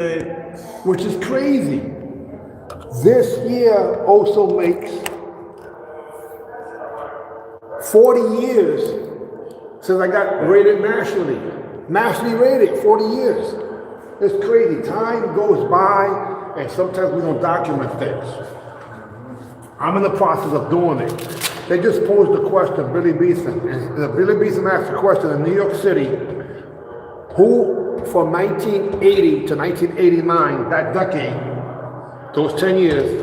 which is crazy. This year also makes 40 years since I got rated nationally rated, 40 years. It's crazy. Time goes by, and sometimes we don't document things. I'm in the process of doing it. They just posed the question, Billy Beeson, and Billy Beeson asked the question in New York City, who from 1980 to 1989, that decade, those 10 years,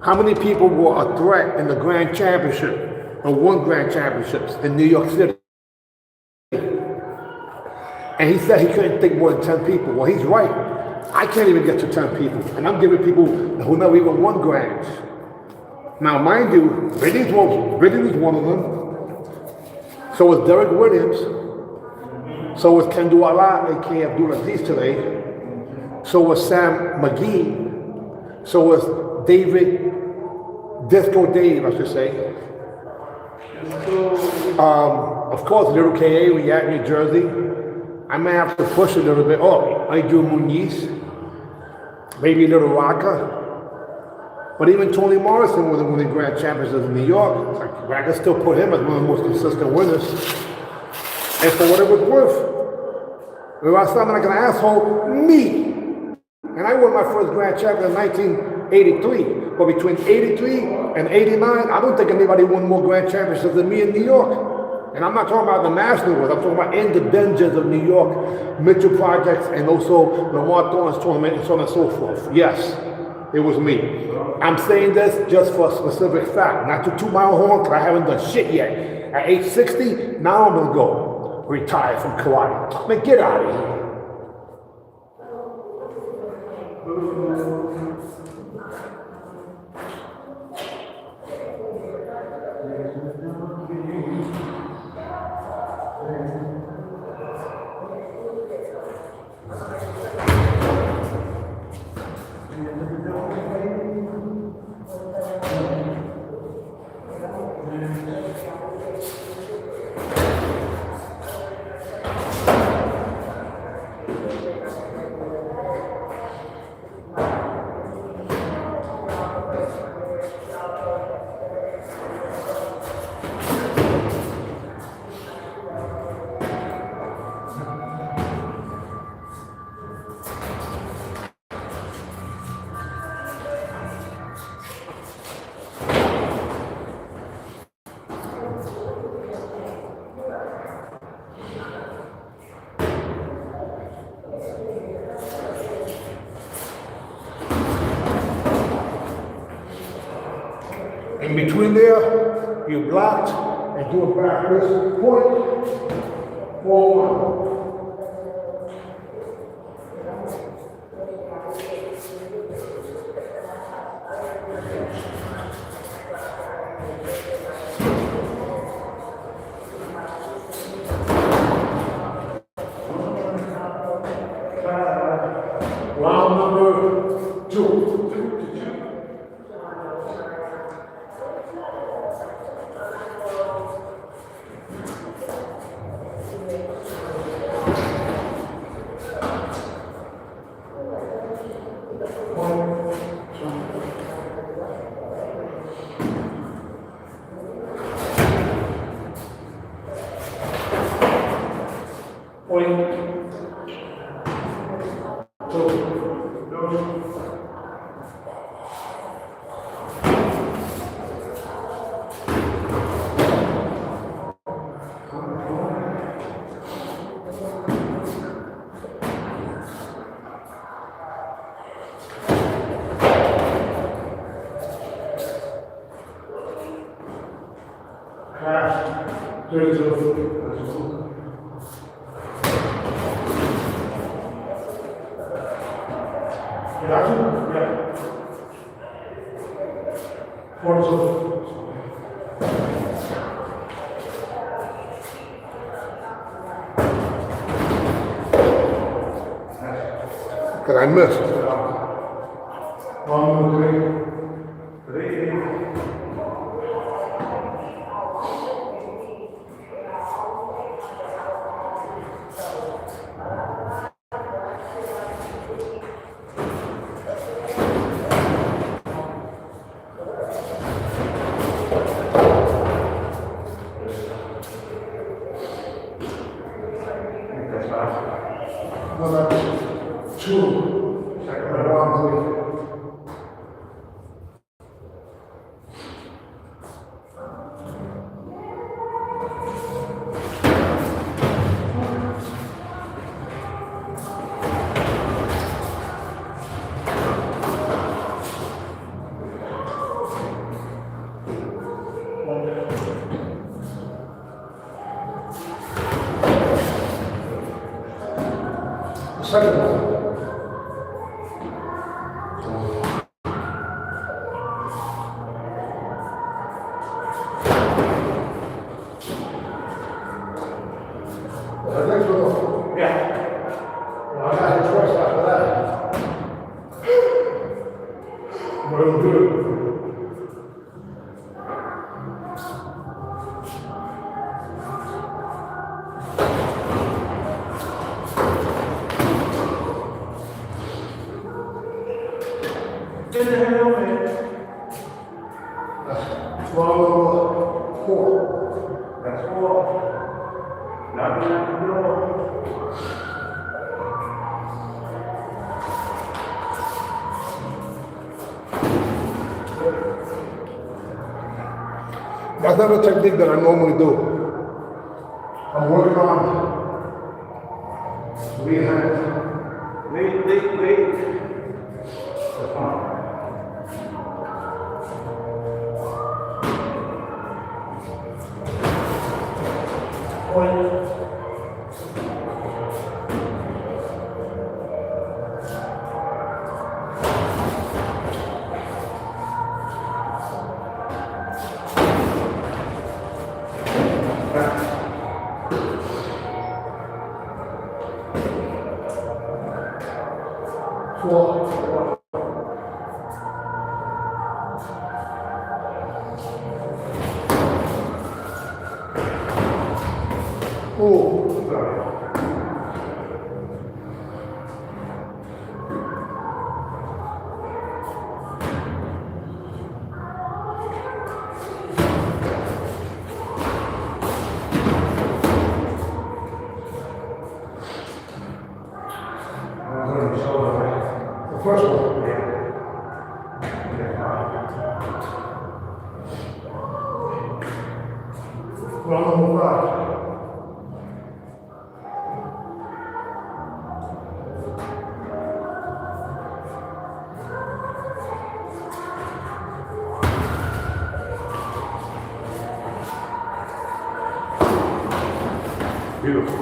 how many people were a threat in the Grand Championship, or won Grand Championships in New York City? And he said he couldn't think more than 10 people. Well, he's right. I can't even get to 10 people. And I'm giving people who never even won Grands. Now, mind you, Biddy was one of them. So was Derek Williams. So was Ken Duala, a.k.a. Abdulaziz today. So was Sam McGee. So was David, Disco Dave, I should say. Of course, Little K.A. we at New Jersey. I may have to push a little bit. Oh, Adriel Muniz, maybe Little Rocca. But even Toni Morrison was winning Grand Championships in New York. I can still put him as one of the most consistent winners. And for what it was worth, if I sound like an asshole, me. And I won my first Grand Champion in 1983. But between 83 and 89, I don't think anybody won more Grand Championships than me in New York. And I'm not talking about the national ones, I'm talking about in the dungeons of New York, Mitchell Projects, and also Lamar Thornton's tournament, and so on and so forth. Yes, it was me. I'm saying this just for a specific fact, not to toot my own horn, because I haven't done shit yet. At age 60, now I'm gonna go retire from karate. Man, get out of here. In between there, you blocked and do a backwards point, forward. Round number 2. Because I missed. Two. Second one, please. Second one. The next one. Yeah. Well, I got a choice after that. Well, good. In the helmet. Swallow 4. That's 4. Nothing at the door. That's not a technique that I normally do. I'm working on lead hands. Wait. That's fine. Point. Four. Oh, sorry. The first one. Round number 5. Beautiful.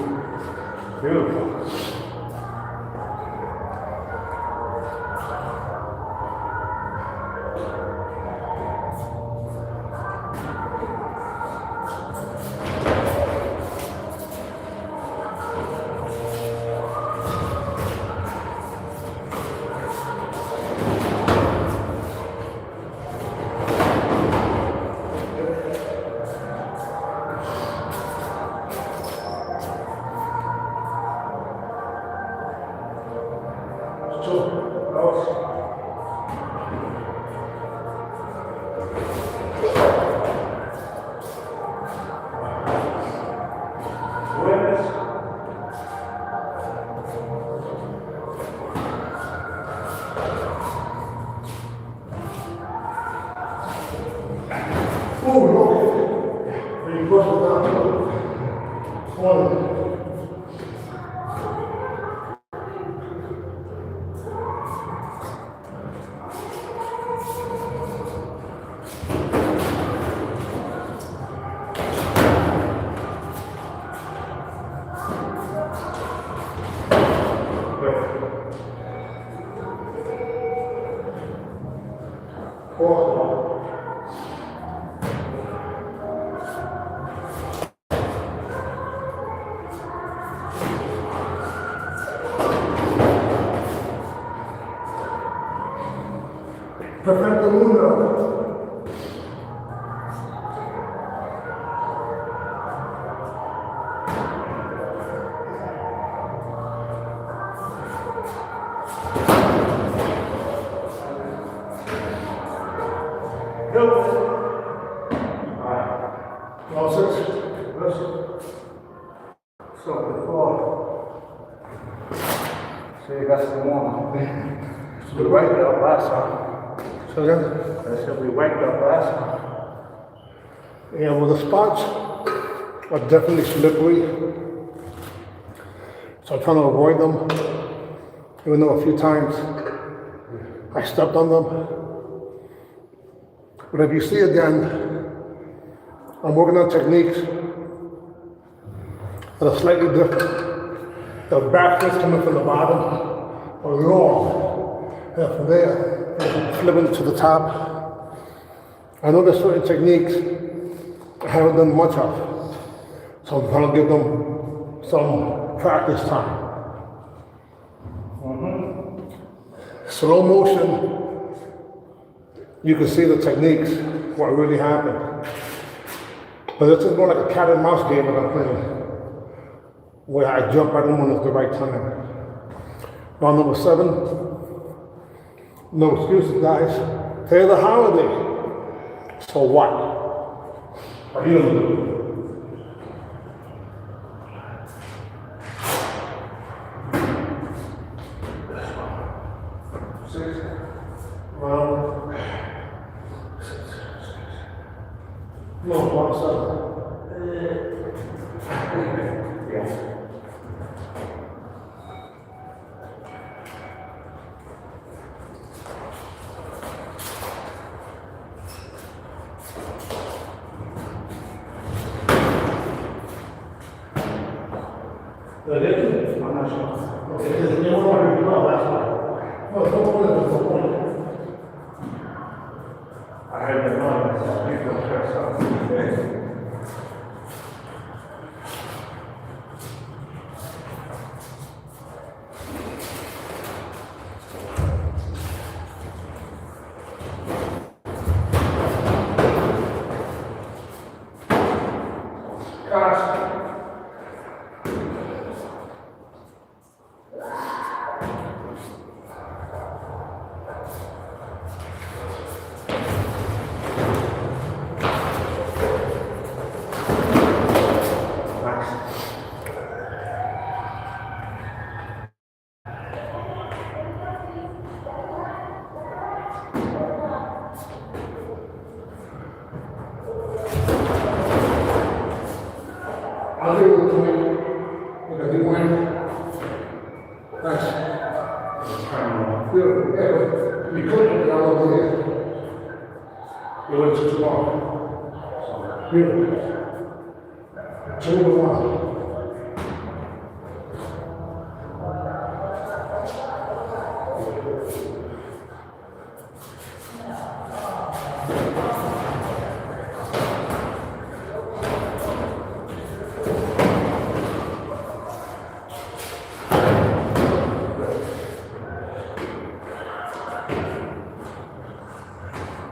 Oh, okay. You push it down. One. Four. Perfecto mundo. All six. So before, so you got rest of the morning. We wiped out last time. So then, I said we wiped out last time. yeah, well, the spots are definitely slippery. So I'm trying to avoid them, even though a few times I stepped on them. But if you see again, I'm working on techniques that are slightly different. The back is coming from the bottom, or long, and from there, flipping to the top. I know there's certain techniques I haven't done much of, so I'm trying to give them some practice time. Slow motion, you can see the techniques, what really happened. But this is more like a cat and mouse game that I'm playing, where I jump right in when it's the right time. Round number 7, no excuses, guys. Today's a holiday, so what? What are you gonna do? No, 1, 7. Yeah. I'm not sure. I had been on myself. You feel stressed out. I'll do it with you. Look, I do mine. Nice. Good. Yeah, but you couldn't get out over here. You went too long. Beautiful. 2 to 1.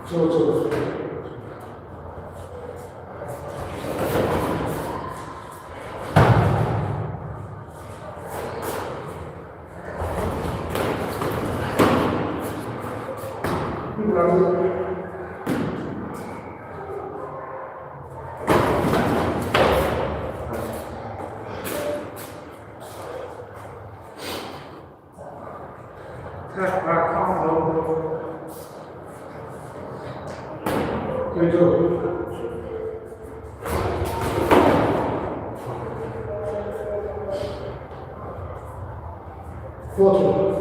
So. You do. Fortunate.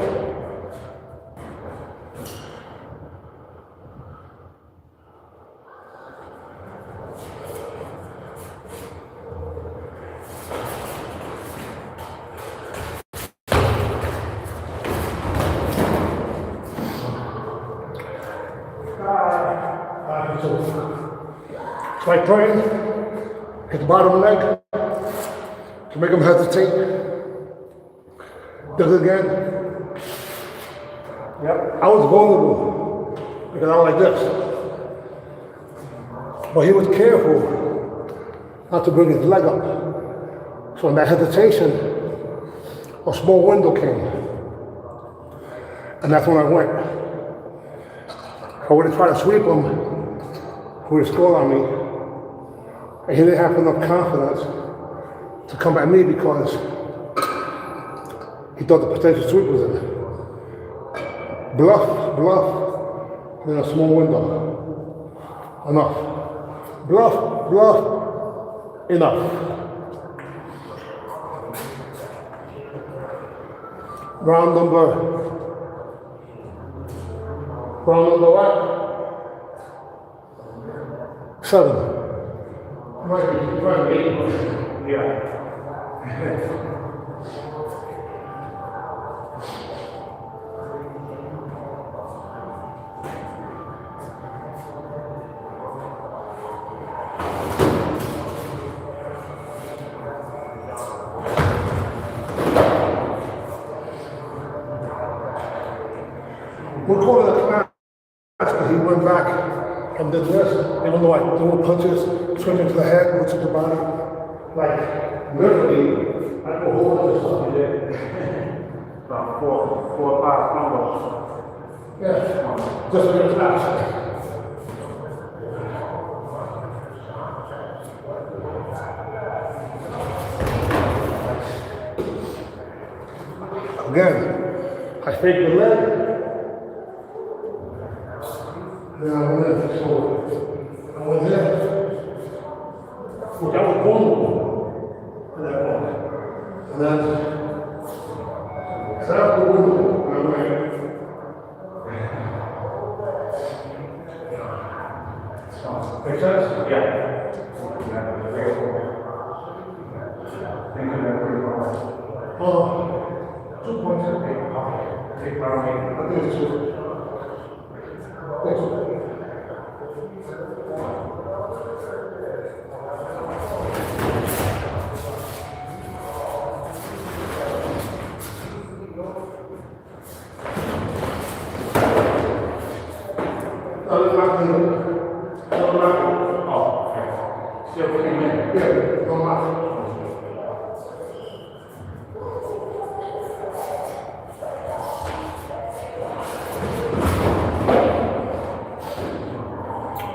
So I pray, hit the bottom leg to make them hesitate. Do it again. Yep. I was vulnerable because I was like this. But he was careful not to bring his leg up. So in that hesitation, a small window came. And that's when I went. I would have tried to sweep him, who would have scored on me. And he didn't have enough confidence to come at me because he He thought the potential sweep was in there. Bluff, bluff. Then a small window. Enough. Bluff, bluff. Enough. Round number what? 7. Might be 8. Yeah. We'll call it a class because he went back and did this. Even though I threw punches straight into the head, which is the body. Like, literally, I go hold this stuff he did. About four or five combos. Yeah, just like a class. Again, I fake the leg. Then I went in, so I went in. Which I was vulnerable at that point. And then, set up the window, and I went. Make sense? Yeah. Think of that pretty well. 2 points. Take around I think it's 2. Thank you.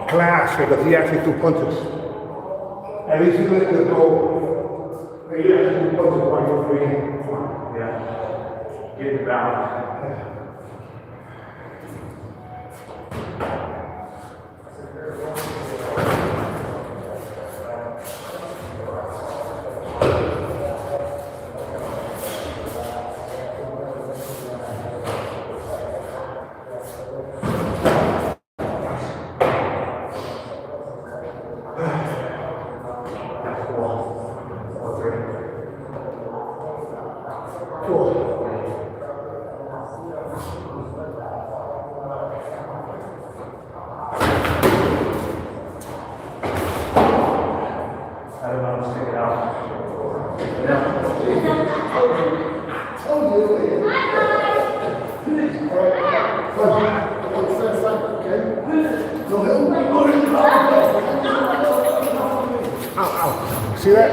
Clash because he actually threw punches. At least he let it go. He actually threw punches while he was breathing. Yeah. Get the balance. I don't want to stick it out. Ow, ow. See that?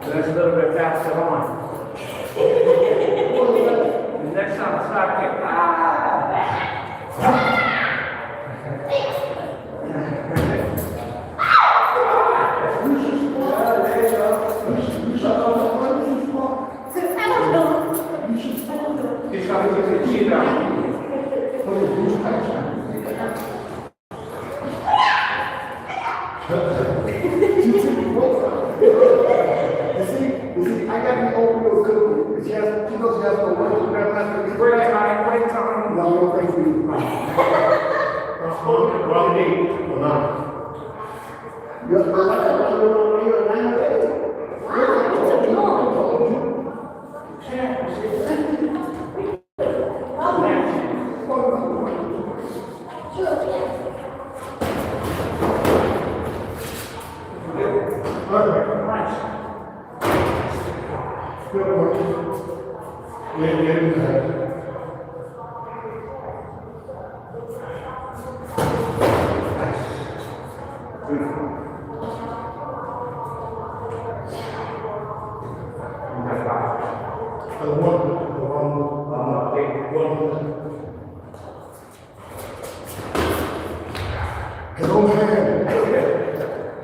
That's a little bit faster on. The next time I start getting, he's trying to get the key down. I got the old real good. She knows she has to work. Break time, break time. No, thank you. Wrong date. Or not. His own hand.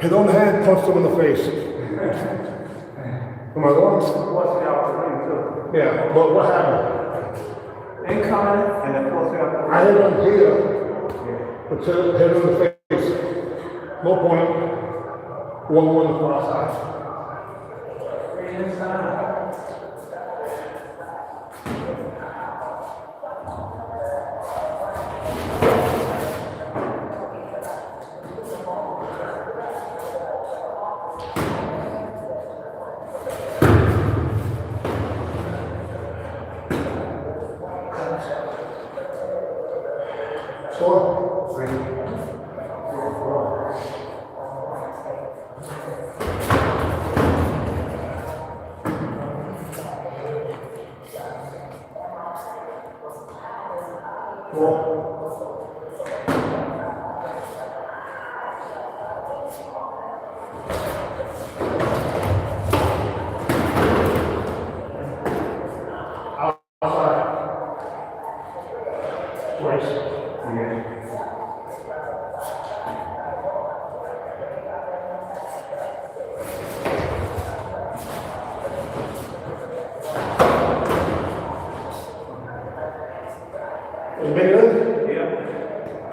His own hand punched him in the face. Am I wrong? Force you out the ring too. Yeah, but what happened? Incoming and then force you out the ring. I hit him here, but hit him in the face. No point. 1-1 the far side.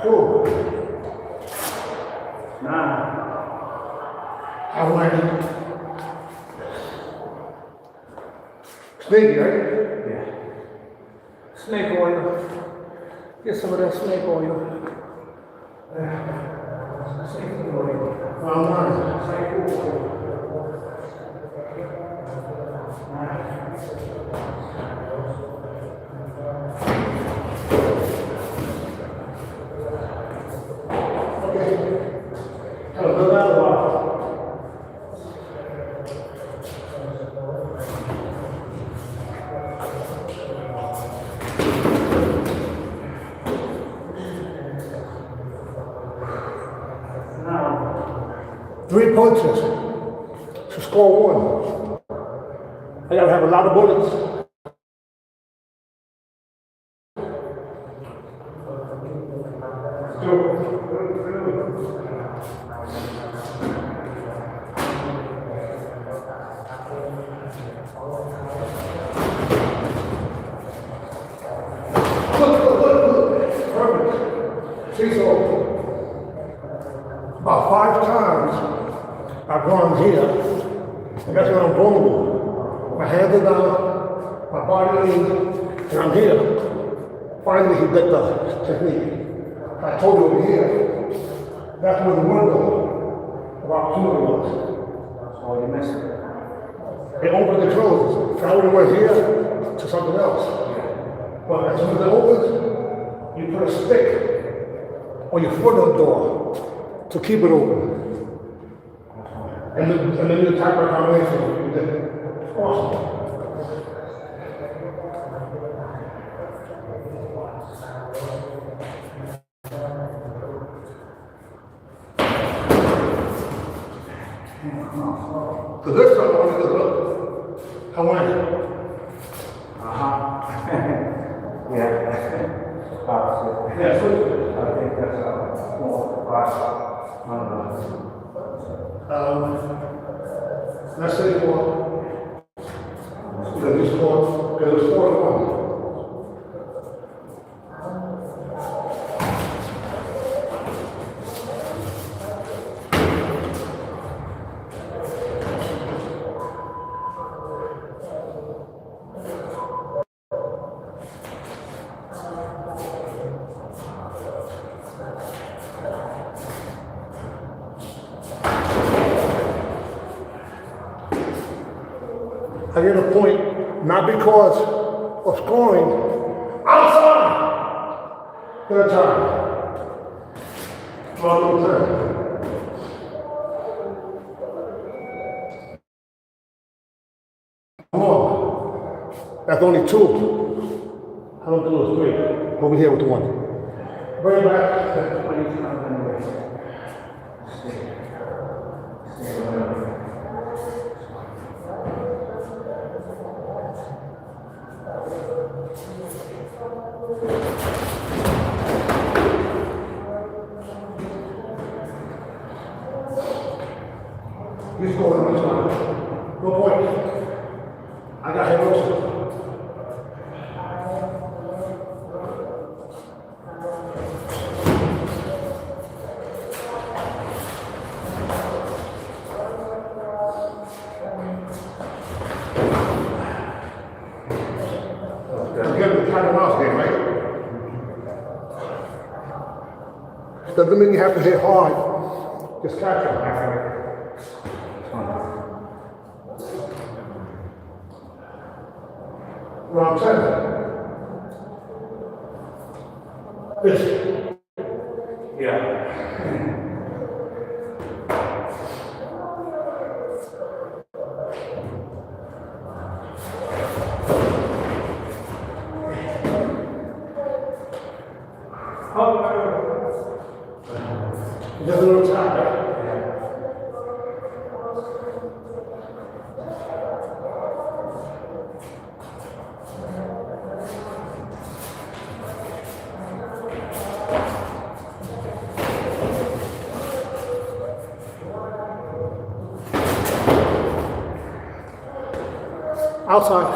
Cool. Nah. I went. Sneaky, right? Yeah. Snake oil. Get some of that snake oil. Snake oil. I'm not. Three punches to score one. I gotta have a lot of bullets. Look. Perfect. See, so about 5 times I've gone here, and that's when I'm vulnerable. My hands are down, my body leans, and I'm here. Finally, he got the technique. I told you over here, that's where the window of opportunity was. So you missed it. It opens and closes. If I would have went here to something else. But as soon as it opens, you put a stick on your foot on the door to keep it open. And then you attack my combination. You did it. Awesome. So this time I want to look. How are you? Yeah. Yeah, so I think that's more class. let's say for this score, because it was 4-1. I get a point, not because of scoring. Outside! Third time. Well, come on. That's only 2. I don't think it was 3. Over here with the 1. Bring it back. I got him also. Again, the cat and mouse game, right? Doesn't mean you have to hit hard. Just catch him. What I'm saying? This. Yeah. Just a little tap, right? Outside.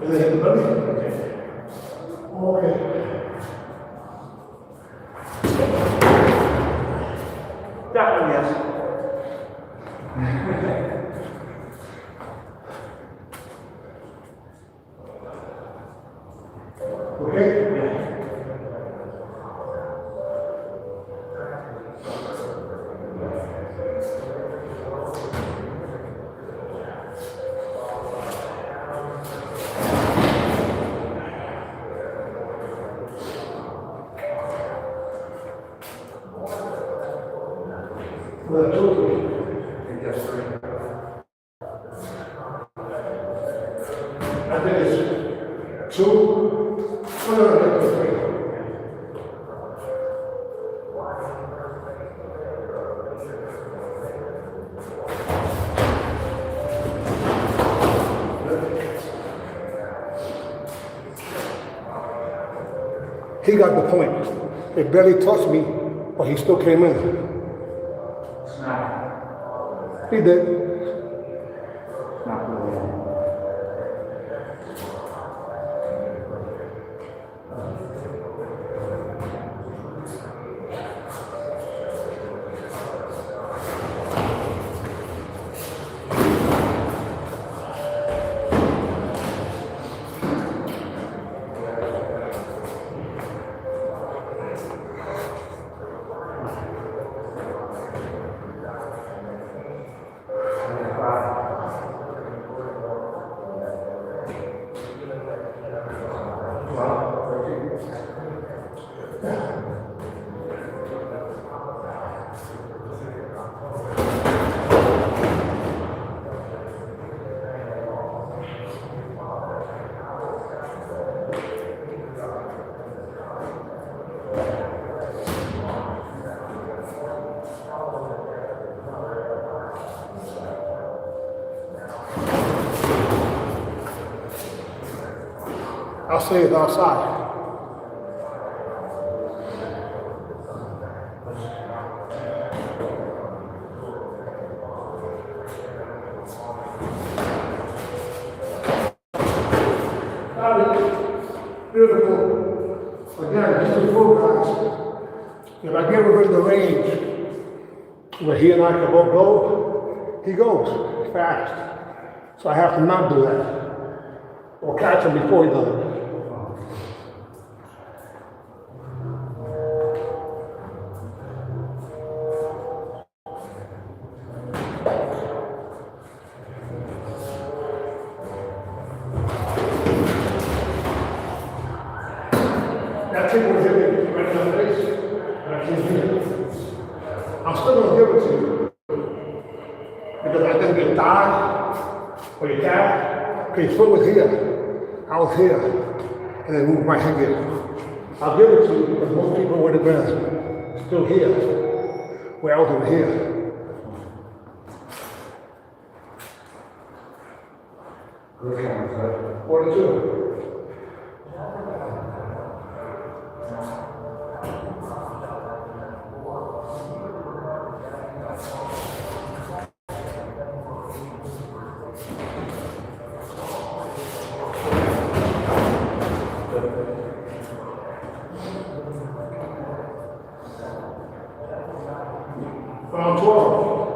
Is it everybody? Okay. That one, yes. Okay? Well, Yes, sir. I think it's two. No, three. He got the point. It barely touched me, but he still came in. Snap. He did. Snap really. I'll say it's outside. Beautiful. Again, this is full guys. If I get rid of the range where he and I can both go, he goes fast. So I have to not do that. Or catch him before he does it. That tick was hitting me right in the face, and I can't hear it. I'm still gonna give it to you. Because I didn't get died or you cat. Okay, foot was here. I was here. And then moved my head here. I'll give it to you because most people would have been still here. Where I was over here. Good camera, sir. 42. Round 12.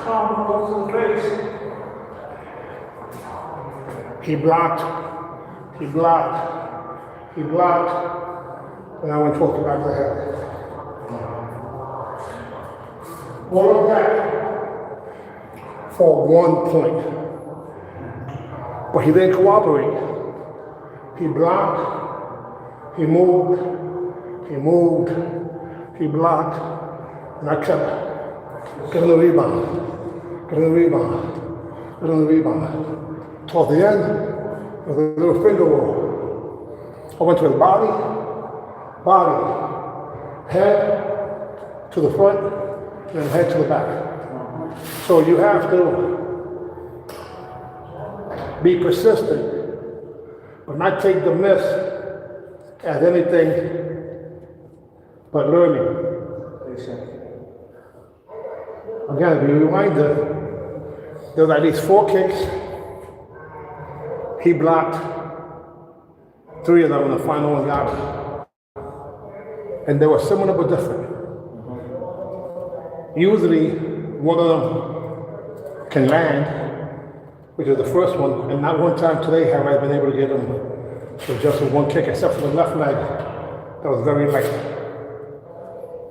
Calm goes to the face. He blocked. He blocked. He blocked. And I went towards the back of the head. All of that for 1 point. But he didn't cooperate. He blocked. He moved. He moved. He blocked. And I kept getting the rebound. Getting the rebound. Getting the rebound. Towards the end, there was a little finger roll. I went to his body, head to the front, and then head to the back. So you have to be persistent, but not take the miss as anything but learning. Again, if you rewind it, there was at least 4 kicks. He blocked 3 of them in the final one got it. And they were similar but different. Usually, one of them can land, which is the first one, and not one time today have I been able to get him with just with 1 kick, except for the left leg. That was very light.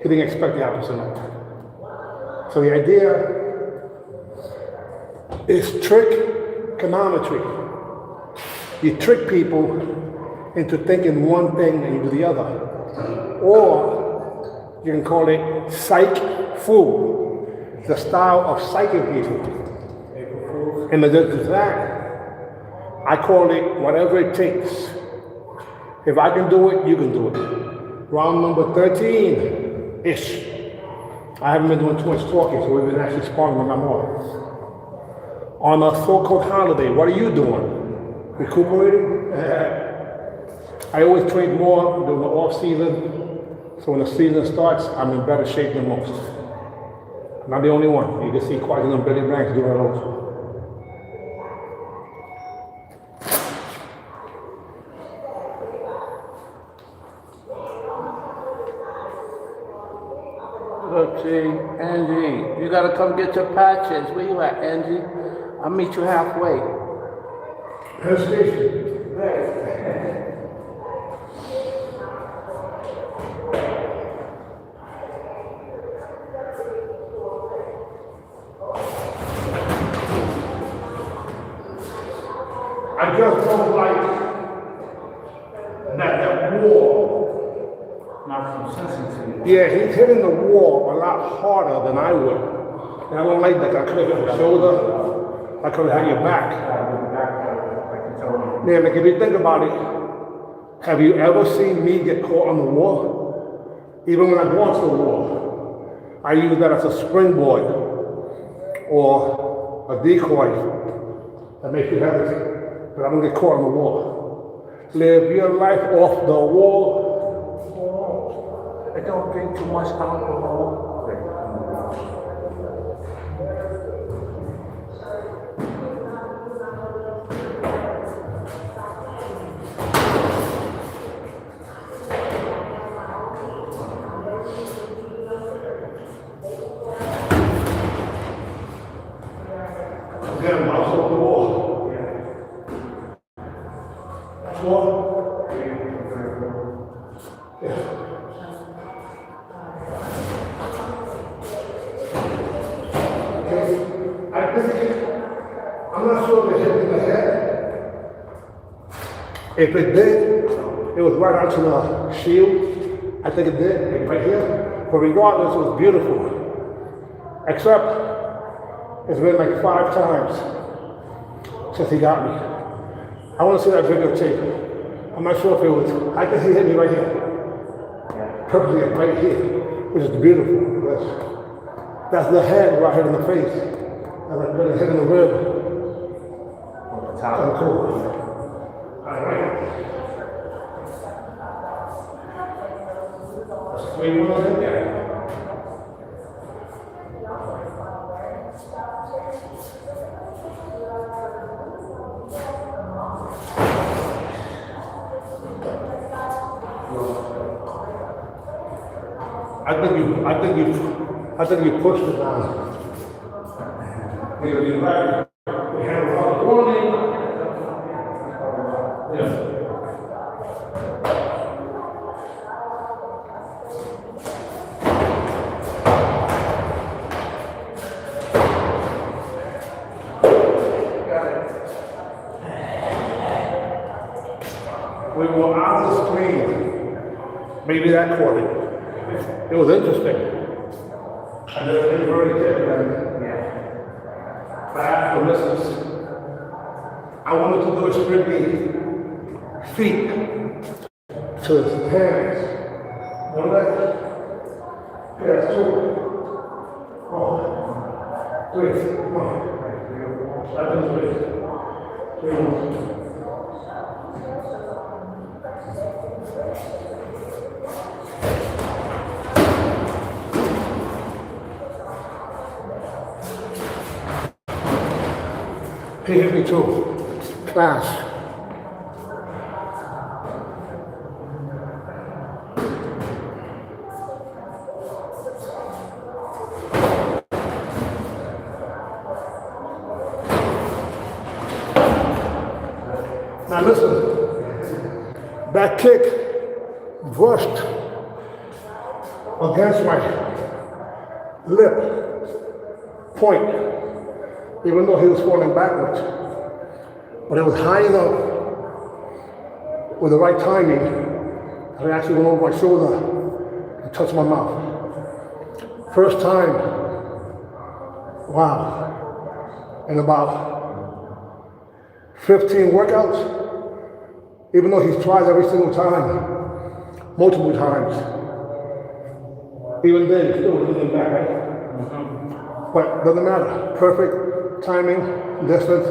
He didn't expect the opposite. So the idea is trick-conometry. You trick people into thinking one thing and you do the other. Or you can call it psych fool, the style of psyching people. And to that, I call it whatever it takes. If I can do it, you can do it. Round number 13-ish. I haven't been doing too much talking, so we've been actually sparring when I'm on. On a so-called holiday, what are you doing? Recuperating? I always train more during the off season, so when the season starts, I'm in better shape than most. I'm not the only one. You can see quite a number of Billy Blanks doing those. Look, see, Angie, you gotta come get your patches. Where you at, Angie? I'll meet you halfway. Penn Station. I just don't like that wall. Not from sensitive. Yeah, he's hitting the wall a lot harder than I would. And I don't like that. I could have hit your shoulder. I could have had your back. Yeah, like if you think about it, have you ever seen me get caught on the wall? Even when I go onto the wall, I use that as a springboard or a decoy that makes you hesitate. But I don't get caught on the wall. Live your life off the wall. I don't drink too much alcohol. Again, mouse off the wall. Wall. I'm not sure if it hit me in the head. If it did, it was right onto the shield. I think it did, right here. But regardless, it was beautiful. Except, it's been like 5 times since he got me. I want to see that videotape. I'm not sure if it was, I think he hit me right here. Perfectly right here, which is beautiful. That's the head right here in the face. And I've been hit in the rib. Cool. All right. Where you want to look at? I think you pushed it down. Because you like, you have a lot of warning. Yeah. We were on the screen. Maybe that caught it. It was interesting. I didn't really get it. Yeah. But after listeners, I wanted to do a strictly feet to his hands. Remember that? Yeah, 2. Oh. 3. Come on. I've been 3. 3 more. He hit me too. Class. Now listen, that kick brushed against my lip point, even though he was falling backwards. But it was high enough with the right timing that it actually went over my shoulder and touched my mouth. First time, wow, in about 15 workouts, even though he's tried every single time, multiple times. Even then, still didn't back, right? But doesn't matter. Perfect timing, distance.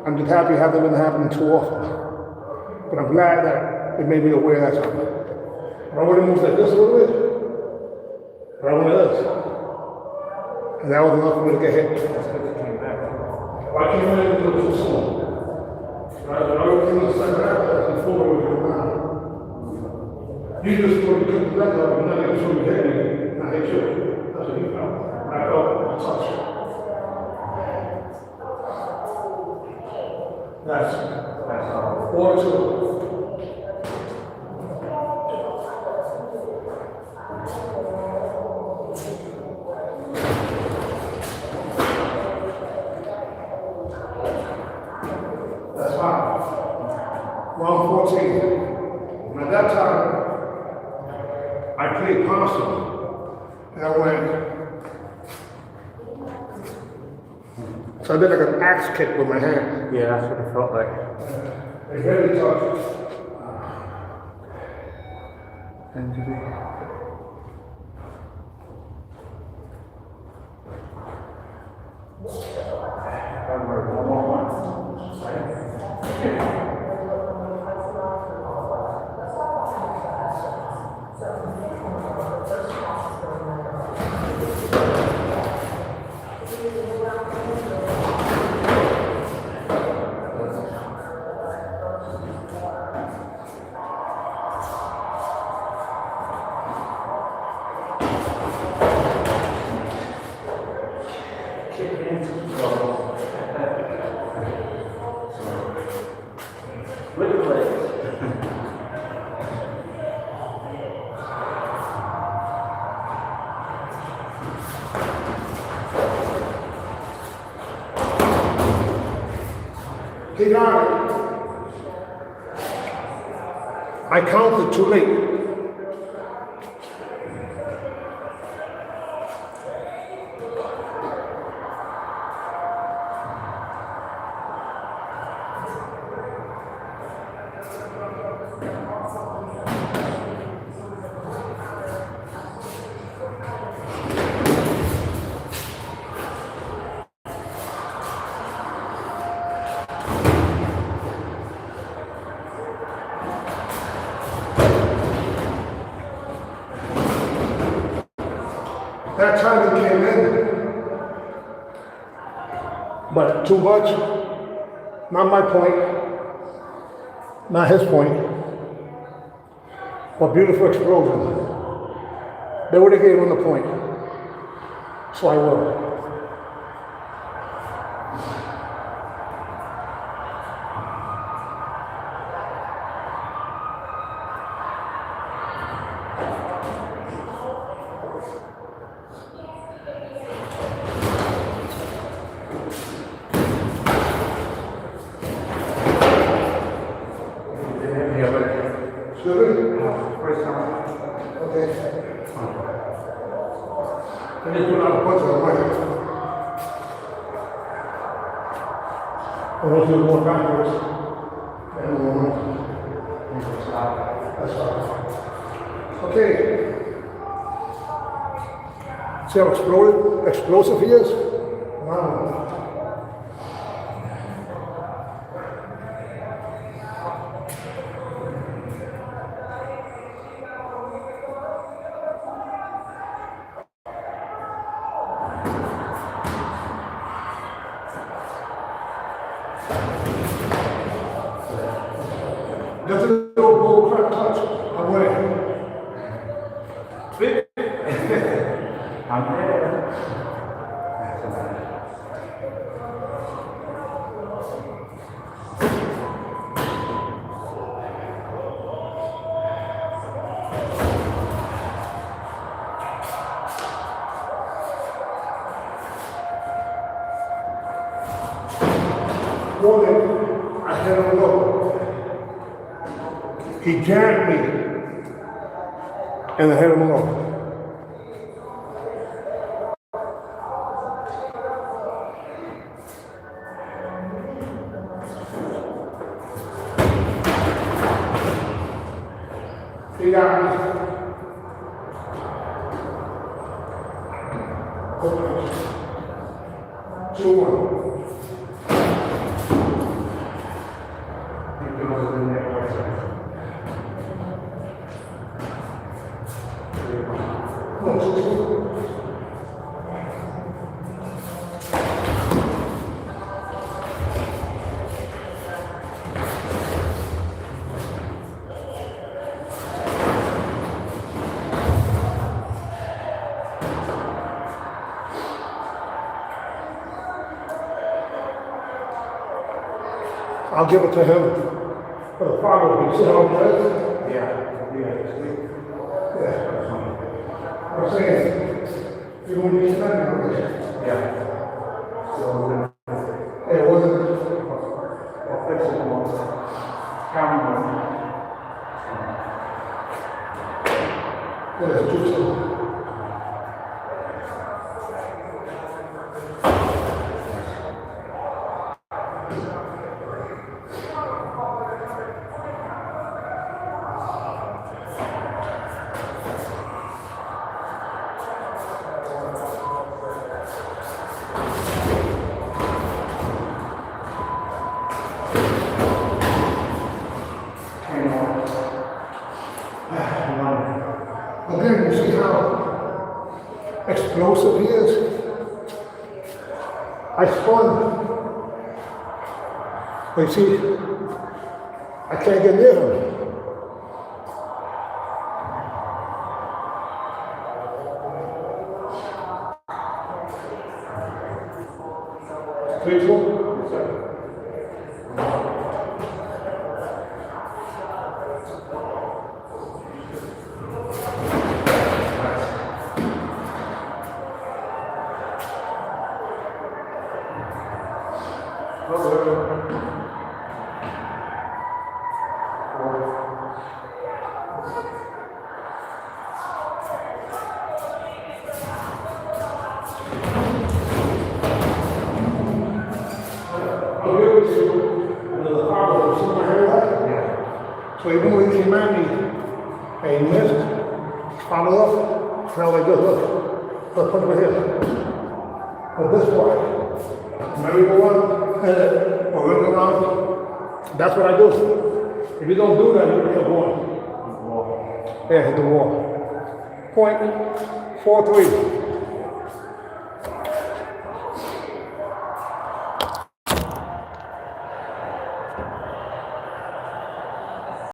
I'm just happy it hasn't been happening too often. But I'm glad that it made me aware of that time. But I would have moved like this a little bit. But I went like this. And that was enough for me to get hit. Why can't I even do it so soon? Everything was set back before we were around. You just sort of took the leg up and then you sort of hit me, and I hit you. That's what you felt. I felt a touch. That's all. 4-2. That's fine. 114. And at that time, I played possum. And I went. So I did like an axe kick with my hand. Yeah, that's what it felt like. It really touched. He got it. I counted too late. That time he came in. But too much, not my point, not his point. But beautiful explosion. They would have gave him the point. So I will. First time. Okay. I just put out a bunch of them right. I want you to go backwards. And that's all. Okay. See how explosive he is? Wow. Just a little bull crap touch away. I'm there. Morning, I hit him low. He jammed me, and I hit him low. He got me. 2-1. I'll give it to him for the follow. You see how it is? Yeah. I'm saying, you don't need to spend it. Hey, it wasn't. I'll fix it once. Count Yeah, it's too. Again, you see how explosive he is? I spun. But you see, I can't get near him. Faithful? So even when he came at me and he missed, followed up, felt like this, look, put it here. But this part, maybe go on, or ring around, that's what I do. If you don't do that, you hit the wall. Yeah, hit the wall. Point 4-3.